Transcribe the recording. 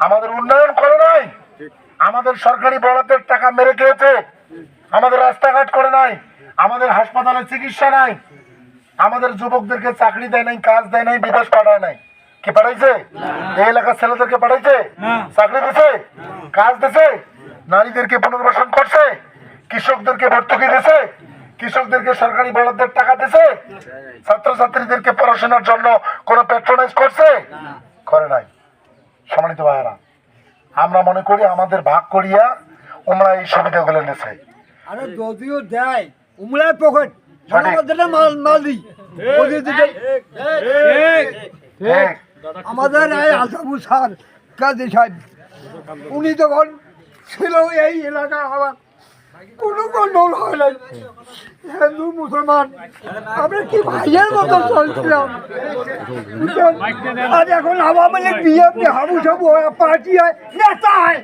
আমাদের উন্নয়ন করে নাই, আমাদের সরকারি বরাদ্দের টাকা মেরে খেয়েছে, আমাদের রাস্তাঘাট করে নাই, আমাদের হাসপাতালে চিকিৎসা নাই, আমাদের যুবকদেরকে চাকরি দেয় নাই, কাজ দেয় নাই, বিদেশ পাঠায় নাই। কি পাঠাইছে? এই এলাকার ছেলেদেরকে পাঠাইছে, চাকরি দিছে, কাজ দিছে, নারীদেরকে পুনর্বাসন করছে, কৃষকদেরকে ভর্তুকি দিছে, কৃষকদেরকে সরকারি বরাদ্দের টাকা দিছে, ছাত্রছাত্রীদেরকে পড়াশোনার জন্য কোনো প্যাট্রোনাইজ করছে? করে নাই। সম্মানিত ভাইয়েরা, আমরা মনে করি আমাদের ভাগ করিয়া ওমরা এই সুবিধাগুলো নিছে। আরে যদিও দেয় উমরার পকেট মালি আমাদের এই আসাবু স্যার কাজী সাহেব উনি যখন ছিল এই এলাকা আমার কোনো গন্ডগোল হয় নাই, হিন্দু মুসলমান আমরা কি ভাইয়ের মতো চলছিলাম। আর এখন আওয়ামী লীগ বিএনপি হাবু সাবু পার্টি হয়, নেতা হয়।